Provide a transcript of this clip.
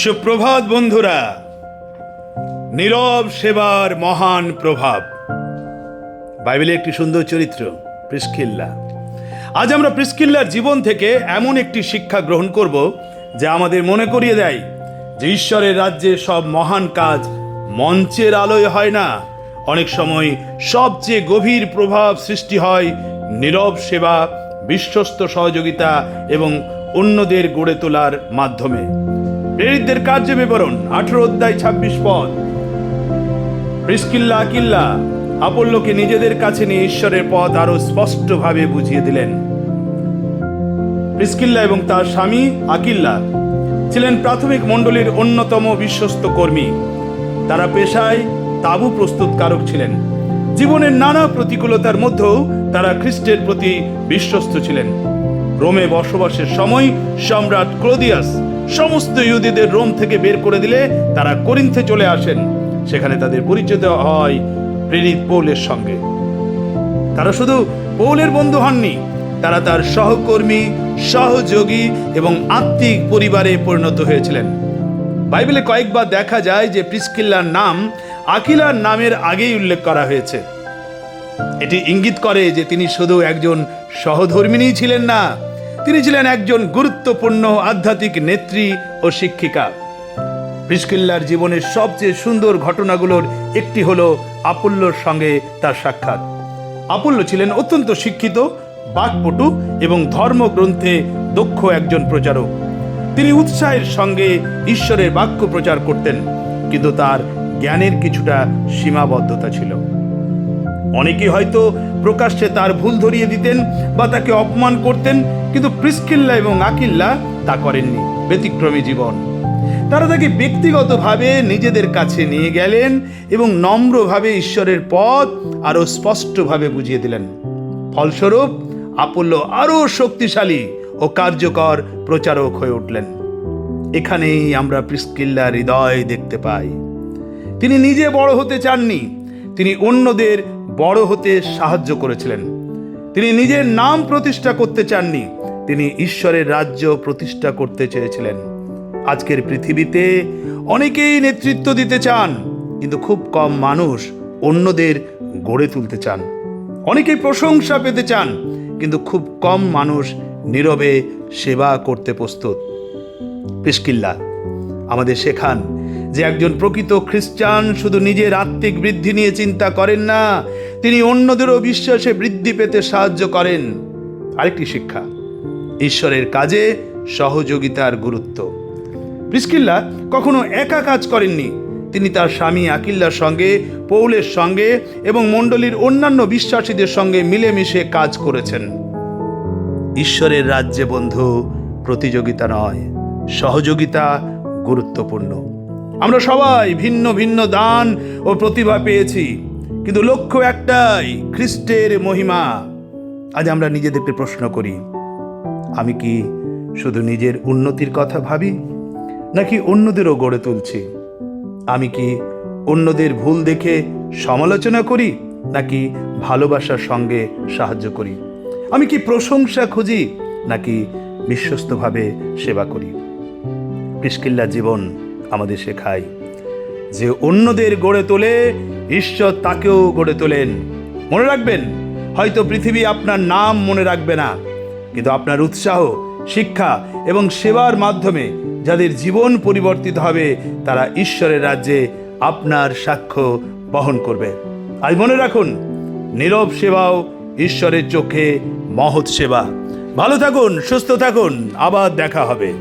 সুপ্রভাত বন্ধুরা। নীরব সেবার মহান প্রভাব, বাইবেলের একটি সুন্দর চরিত্র প্রিসকিল্লা। আজ আমরা প্রিসকিল্লার জীবন থেকে এমন একটি শিক্ষা গ্রহণ করব যা আমাদের মনে করিয়ে দেয় যে ঈশ্বরের রাজ্যে সব মহান কাজ মঞ্চের আলোয় হয় না। অনেক সময় সবচেয়ে গভীর প্রভাব সৃষ্টি হয় নীরব সেবা, বিশ্বস্ত সহযোগিতা এবং অন্যদের গড়ে তোলার মাধ্যমে। প্রেরিতদের কার্য বিবরণ 18 অধ্যায় 26 পদ। প্রিসকিল্লা আকিল্লা আপল্লোকে নিজেদের কাছে নিয়ে ঈশ্বরের পথ আরো স্পষ্টভাবে বুঝিয়ে দিলেন। প্রিসকিল্লা এবং তার স্বামী আকিল্লা ছিলেন প্রাথমিক মণ্ডলীর অন্যতম বিশ্বস্ত কর্মী। তারা পেশায় তাঁবু প্রস্তুতকারক ছিলেন। জীবনের নানা প্রতিকূলতার মধ্যেও তারা খ্রিস্টের প্রতি বিশ্বস্ত ছিলেন। রোমে বসবাসের সময় সম্রাট ক্লোদিয়াস সমস্ত ইহুদিদের রোম থেকে বের করে দিলে তারা করিন্থে চলে আসেন। সেখানে তাদের পরিচয় হয় প্রেরিত পৌলের সঙ্গে। তারা শুধু পৌলের বন্ধু হননি, তারা তার সহকর্মী, সহযোগী এবং আত্মিক পরিবারে পরিণত হয়েছিলেন। বাইবেলে কয়েকবার দেখা যায় যে প্রিসকিল্লার নাম আকিলার নামের আগেই উল্লেখ করা হয়েছে। এটি ইঙ্গিত করে যে তিনি শুধু একজন সহধর্মিণী ছিলেন না, তিনি ছিলেন একজন গুরুত্বপূর্ণ আধ্যাত্মিক নেত্রী ও শিক্ষিকা। প্রিসকিল্লার জীবনের সবচেয়ে সুন্দর ঘটনাগুলোর একটি হলো আপল্লোর সঙ্গে তার সাক্ষাৎ। আপল্লো ছিলেন অত্যন্ত শিক্ষিত, বাকপটু এবং ধর্মগ্রন্থে দক্ষ একজন প্রচারক। তিনি উৎসাহের সঙ্গে ঈশ্বরের বাক্য প্রচার করতেন, কিন্তু তার জ্ঞানের কিছুটা সীমাবদ্ধতা ছিল। অনেকেই হয়তো প্রকাশ্যে তার ভুল ধরিয়ে দিতেন বা তাকে অপমান করতেন, কিন্তু প্রিসকিল্লা এবং আকিল্লা তা করেননি। ব্যতিক্রমী জীবন। তারা তাকে ব্যক্তিগতভাবে নিজেদের কাছে নিয়ে গেলেন এবং নম্রভাবে ঈশ্বরের পথ আরো স্পষ্টভাবে বুঝিয়ে দিলেন। ফলস্বরূপ আপল্লো আরো শক্তিশালী ও কার্যকর প্রচারক হয়ে উঠলেন। এখানেই আমরা প্রিসকিল্লার হৃদয় দেখতে পাই। তিনি নিজে বড় হতে চাননি, তিনি অন্যদের বড় হতে সাহায্য করেছিলেন। তিনি নিজের নাম প্রতিষ্ঠা করতে চাননি, তিনি ঈশ্বরের রাজ্য প্রতিষ্ঠা করতে চেয়েছিলেন। আজকের পৃথিবীতে অনেকেই নেতৃত্ব দিতে চান, কিন্তু খুব কম মানুষ অন্যদের গড়ে তুলতে চান। অনেকেই প্রশংসা পেতে চান, কিন্তু খুব কম মানুষ নীরবে সেবা করতে প্রস্তুত। প্রিসকিল্লা আমাদের শেখান যে একজন প্রকৃত খ্রিস্টান শুধু নিজের আত্মিক বৃদ্ধি নিয়ে চিন্তা করেন না, তিনি অন্যদেরও বিশ্বাসে বৃদ্ধি পেতে সাহায্য করেন। আরেকটি শিক্ষা, ঈশ্বরের কাজে সহযোগিতার গুরুত্ব। প্রিসকিল্লা কখনো একা কাজ করেননি। তিনি তার স্বামী আকিল্লার সঙ্গে, পৌলের সঙ্গে এবং মণ্ডলীর অন্যান্য বিশ্বাসীদের সঙ্গে মিলেমিশে কাজ করেছেন। ঈশ্বরের রাজ্যে বন্ধু প্রতিযোগিতা নয়, সহযোগিতা গুরুত্বপূর্ণ। আমরা সবাই ভিন্ন ভিন্ন দান ও প্রতিভা পেয়েছি, কিন্তু লক্ষ্য একটাই, খ্রিস্টের মহিমা। আজ আমরা নিজেদেরকে প্রশ্ন করি, আমি কি শুধু নিজের উন্নতির কথা ভাবি, নাকি অন্যদেরও গড়ে তুলছি? আমি কি অন্যদের ভুল দেখে সমালোচনা করি, নাকি ভালোবাসার সঙ্গে সাহায্য করি? আমি কি প্রশংসা খুঁজি, নাকি বিশ্বস্তভাবে সেবা করি? প্রিসকিল্লার জীবন আমাদের শেখায় যে অন্যদের গড়ে তোলে, ঈশ্বর তাকেও গড়ে তোলেন। মনে রাখবেন, হয়তো পৃথিবী আপনার নাম মনে রাখবে না, কিন্তু আপনার উৎসাহ, শিক্ষা এবং সেবার মাধ্যমে যাদের জীবন পরিবর্তিত হবে, তারা ঈশ্বরের রাজ্যে আপনার সাক্ষ্য বহন করবে। আজ মনে রাখুন, নীরব সেবাও ঈশ্বরের চোখে মহৎ সেবা। ভালো থাকুন, সুস্থ থাকুন, আবার দেখা হবে।